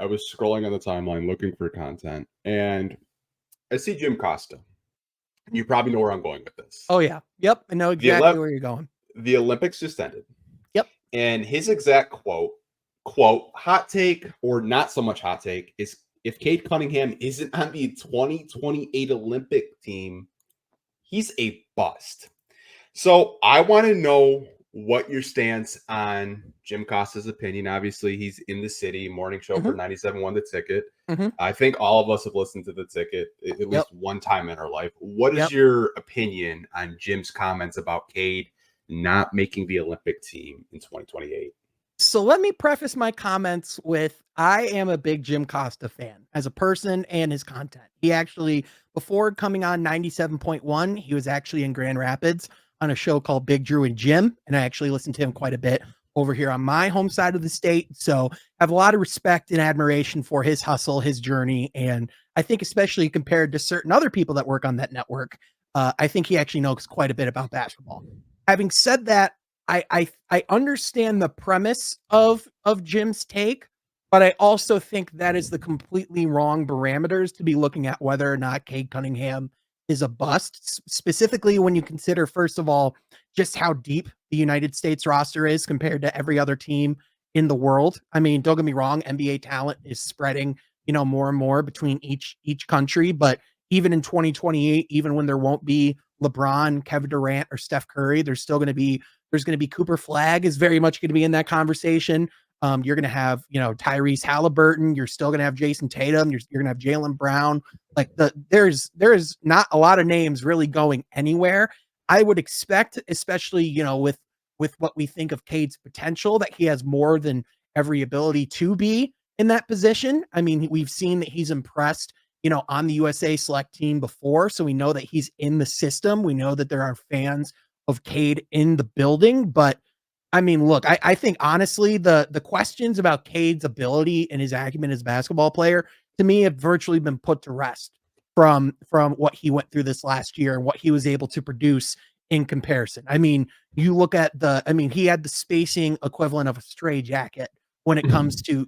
I was scrolling on the timeline looking for content, and I see Jim Costa. You probably know where I'm going with this. Oh, yeah. Yep. I know The exactly where you're going. the Olympics just ended, Yep. and his exact quote, hot take or not so much hot take, is if Cade Cunningham isn't on the 2028 Olympic team, he's a bust. So I want to know what your stance on Jim Costa's opinion. Obviously, he's in the city. Morning show for Mhm. 97 won the ticket. Mhm. I think all of us have listened to the ticket at Yep. least one time in our life. What is Yep. your opinion on Jim's comments about Cade not making the Olympic team in 2028? So let me preface my comments with I am a big Jim Costa fan as a person and his content. He actually, before coming on 97.1, he was actually in Grand Rapids on a show called Big Drew and Jim. And I actually listened to him quite a bit over here on my home side of the state. So I have a lot of respect and admiration for his hustle, his journey. And I think, especially compared to certain other people that work on that network, I think he actually knows quite a bit about basketball. Having said that, I understand the premise of Jim's take, but I also think that is the completely wrong parameters to be looking at whether or not Cade Cunningham is a bust. Specifically, when you consider, first of all, just how deep the United States roster is compared to every other team in the world. I mean, don't get me wrong, NBA talent is spreading, more and more between each country, but even in 2028, even when there won't be LeBron, Kevin Durant, or Steph Curry, there's going to be Cooper Flag is very much going to be in that conversation. You're going to have, Tyrese Halliburton. You're still going to have Jason Tatum. You're going to have Jaylen Brown. Like there's not a lot of names really going anywhere. I would expect, especially, with what we think of Cade's potential, that he has more than every ability to be in that position. I mean, we've seen that he's impressed, on the USA select team before. So we know that he's in the system. We know that there are fans of Cade in the building. But I mean, look, I think honestly, the questions about Cade's ability and his acumen as a basketball player, to me, have virtually been put to rest from what he went through this last year and what he was able to produce in comparison. I mean, you look at he had the spacing equivalent of a stray jacket when it comes to,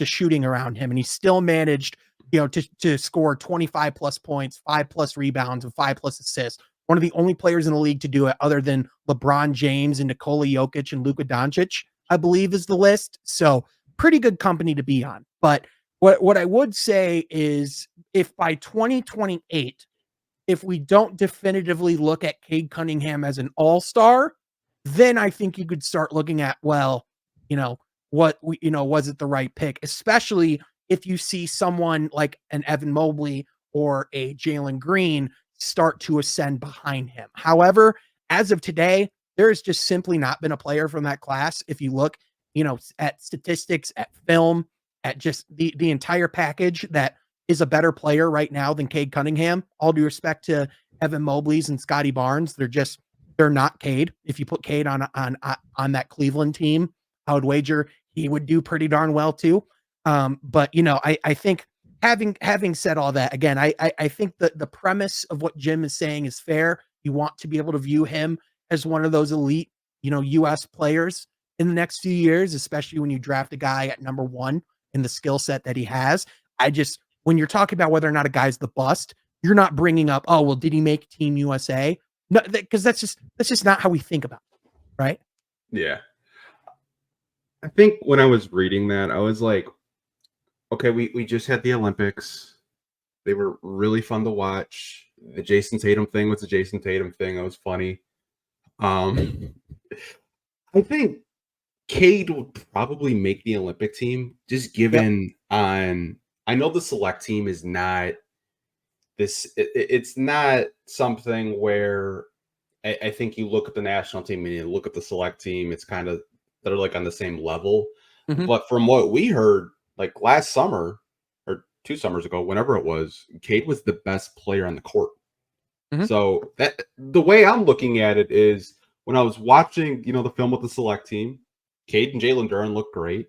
shooting around him. And he still managed, to score 25 plus points, 5 plus rebounds, and 5 plus assists. One of the only players in the league to do it, other than LeBron James and Nikola Jokic and Luka Doncic, I believe is the list. So pretty good company to be on. But what I would say is, if by 2028, if we don't definitively look at Cade Cunningham as an all-star, then I think you could start looking at, well, was it the right pick? Especially if you see someone like an Evan Mobley or a Jalen Green start to ascend behind him. However, as of today, there has just simply not been a player from that class. If you look, at statistics, at film, at just the entire package, that is a better player right now than Cade Cunningham. All due respect to Evan Mobley's and Scotty Barnes, they're not Cade. If you put Cade on that Cleveland team, I would wager he would do pretty darn well too. But I think having said all that, again, I think that the premise of what Jim is saying is fair. You want to be able to view him as one of those elite, US players in the next few years, especially when you draft a guy at number 1 in the skill set that he has. When you're talking about whether or not a guy's the bust, you're not bringing up, oh, well, did he make Team USA? No, because that's just not how we think about it, right? Yeah. I think when I was reading that, I was like, okay, we just had the Olympics. They were really fun to watch. The Jason Tatum thing was the Jason Tatum thing. That was funny. I think Cade would probably make the Olympic team, just Yep. given on. I know the select team is not this. It's not something where I think you look at the national team and you look at the select team. It's kind of they're like on the same level. Mm-hmm. But from what we heard, like last summer or 2 summers ago, whenever it was, Cade was the best player on the court. Mm-hmm. So that the way I'm looking at it is when I was watching, the film with the select team, Cade and Jalen Duren looked great.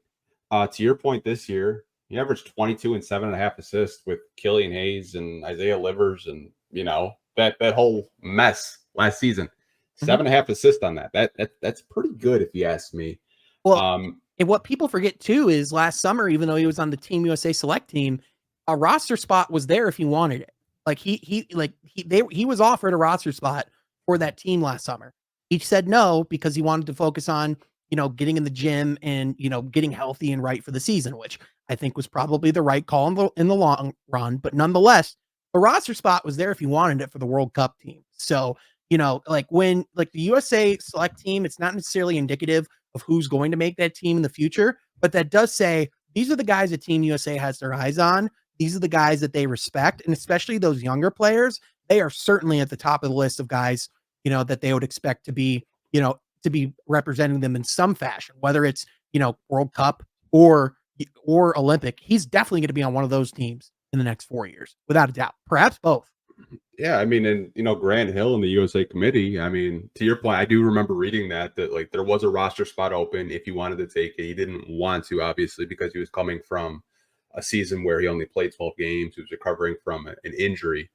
To your point, this year he averaged 22 and 7.5 assists with Killian Hayes and Isaiah Livers, and that whole mess last season. Mm-hmm. 7.5 assists on that. That's pretty good if you ask me. Well, And what people forget too is last summer, even though he was on the Team USA select team, a roster spot was there if he wanted it. Like he was offered a roster spot for that team last summer. He said no because he wanted to focus on, getting in the gym and, getting healthy and right for the season, which I think was probably the right call in the long run. But nonetheless, the roster spot was there if he wanted it for the World Cup team. So, when the USA select team, it's not necessarily indicative of who's going to make that team in the future, but that does say these are the guys that Team USA has their eyes on. These are the guys that they respect, and especially those younger players, they are certainly at the top of the list of guys, that they would expect to be representing them in some fashion, whether it's, World Cup or Olympic. He's definitely going to be on one of those teams in the next 4 years, without a doubt. Perhaps both. Yeah, I mean, and Grant Hill in the USA committee. I mean, to your point, I do remember reading that like there was a roster spot open if he wanted to take it. He didn't want to, obviously, because he was coming from a season where he only played 12 games. He was recovering from an injury.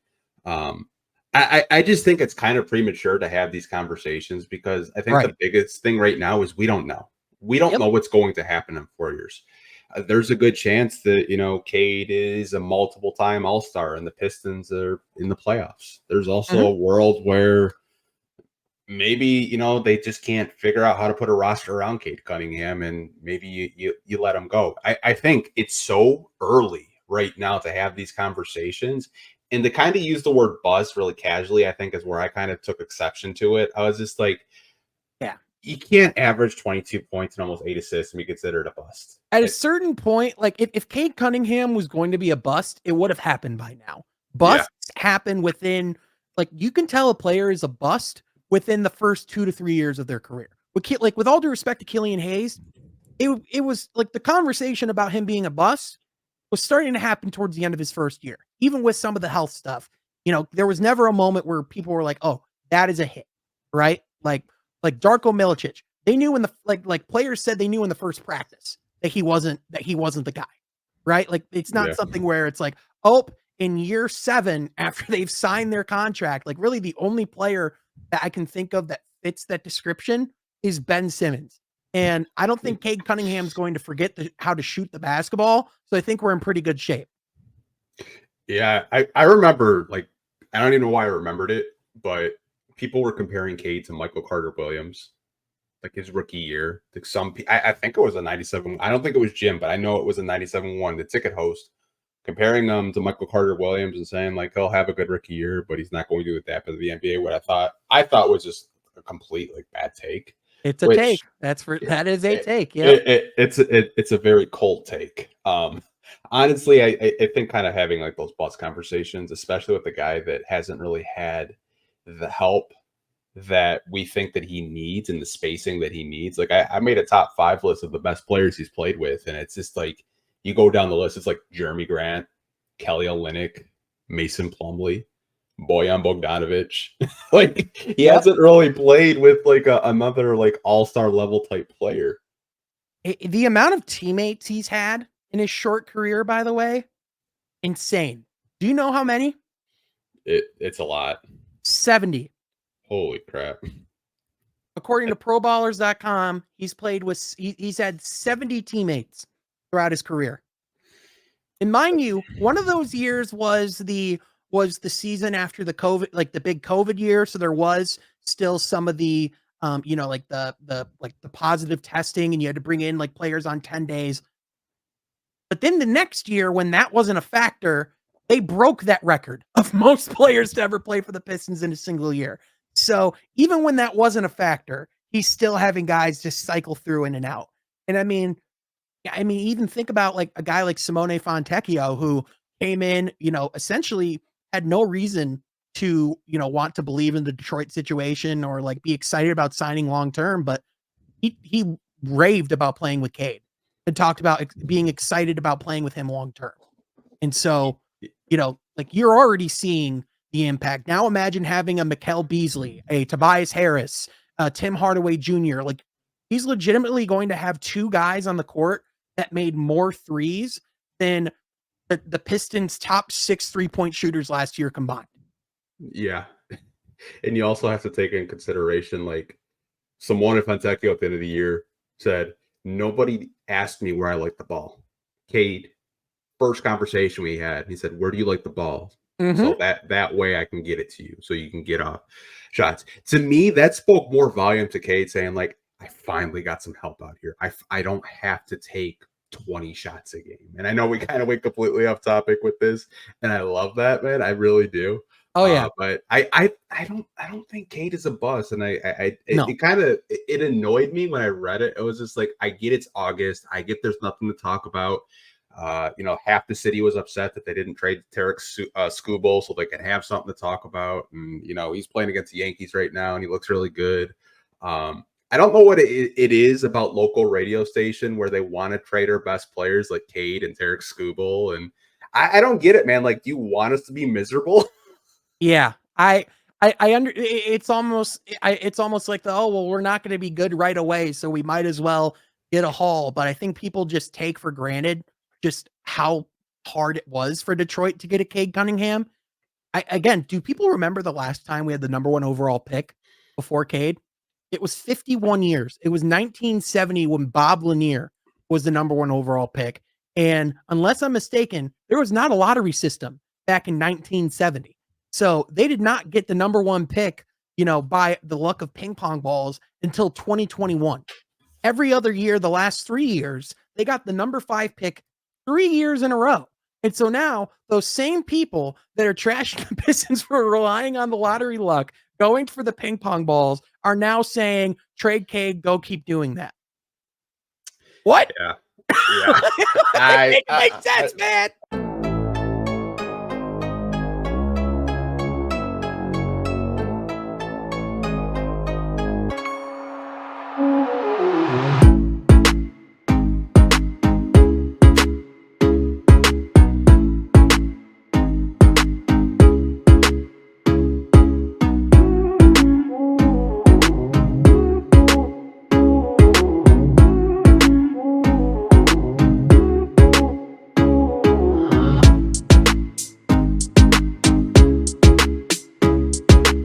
Um, I just think it's kind of premature to have these conversations because I think Right. the biggest thing right now is we don't know. We don't know what's going to happen in 4 years. There's a good chance that Cade is a multiple time All-Star and the Pistons are in the playoffs. There's also a world where maybe they just can't figure out how to put a roster around Cade Cunningham, and maybe you let him go. I think it's so early right now to have these conversations, and to kind of use the word buzz really casually, I think is where I kind of took exception to it. I was just like, Yeah. you can't average 22 points and almost 8 assists and be considered a bust. At a certain point, like if Cade Cunningham was going to be a bust, it would have happened by now. Busts happen within, you can tell a player is a bust within the first 2 to 3 years of their career. With all due respect to Killian Hayes, it was like the conversation about him being a bust was starting to happen towards the end of his first year, even with some of the health stuff. There was never a moment where people were like, "Oh, that is a hit," right? Like Darko Milicic, they knew in the players said they knew in the first practice that he wasn't the guy, right? Like it's not something where it's like, oh, in year 7 after they've signed their contract, like really the only player that I can think of that fits that description is Ben Simmons. And I don't think Cade Cunningham's going to forget how to shoot the basketball. So I think we're in pretty good shape. Yeah, I remember, I don't even know why I remembered it, but people were comparing Cade to Michael Carter Williams, like his rookie year. Like I think it was a 97. I don't think it was Jim, but I know it was a 97-1, the ticket host, comparing them to Michael Carter Williams and saying like he'll have a good rookie year, but he's not going to adapt to the NBA. What I thought was just a complete bad take. It's a take. That is a take. Yeah, it's a very cold take. Honestly, I think kind of having those bus conversations, especially with a guy that hasn't really had the help that we think that he needs and the spacing that he needs. Like I made a top 5 list of the best players he's played with, and it's just like you go down the list. It's like Jeremy Grant, Kelly Olynyk, Mason Plumlee, Bojan Bogdanovic. He hasn't really played with another all-star level type player. The amount of teammates he's had in his short career, by the way, insane. Do you know how many? It's a lot. 70. Holy crap. According to ProBallers.com, he's had 70 teammates throughout his career. And mind you, one of those years was the season after the COVID, the big COVID year. So there was still some of the the positive testing, and you had to bring in players on 10 days. But then the next year, when that wasn't a factor, they broke that record of most players to ever play for the Pistons in a single year. So even when that wasn't a factor, he's still having guys just cycle through in and out. And I mean, even think about a guy like Simone Fontecchio, who came in, essentially had no reason to, want to believe in the Detroit situation or be excited about signing long term, but he raved about playing with Cade and talked about being excited about playing with him long term. And so, you're already seeing the impact. Now imagine having a Mikal Beasley, a Tobias Harris, Tim Hardaway Jr. He's legitimately going to have 2 guys on the court that made more threes than the Pistons' top 6 3-point shooters last year combined. Yeah. And you also have to take in consideration, Simone Fontecchio at the end of the year said, Nobody asked me where I like the ball. Cade, first conversation we had, he said, "Where do you like the ball?" Mm-hmm. So that way I can get it to you, so you can get off shots. To me, that spoke more volume to Cade, saying like, "I finally got some help out here. I don't have to take 20 shots a game." And I know we kind of went completely off topic with this, and I love that, man. I really do. Oh yeah. But I don't think Cade is a bust, and No. it kind of it annoyed me when I read it. It was just like, I get it's August, I get there's nothing to talk about. Half the city was upset that they didn't trade Tarek Skubal so they could have something to talk about. And he's playing against the Yankees right now, and he looks really good. I don't know what it is about local radio station where they want to trade our best players like Cade and Tarek Skubal, and I don't get it, man. Like, do you want us to be miserable? Yeah. It's almost like the, oh well, we're not going to be good right away, so we might as well get a haul. But I think people just take for granted just how hard it was for Detroit to get a Cade Cunningham. Again, do people remember the last time we had the number 1 overall pick before Cade? It was 51 years. It was 1970 when Bob Lanier was the number 1 overall pick. And unless I'm mistaken, there was not a lottery system back in 1970. So they did not get the number 1 pick, by the luck of ping pong balls until 2021. Every other year, the last 3 years, they got the number 5 pick 3 years in a row. And so now those same people that are trashing the Pistons for relying on the lottery luck, going for the ping pong balls, are now saying, trade Cade, go keep doing that. What? Yeah, yeah. It makes sense, man.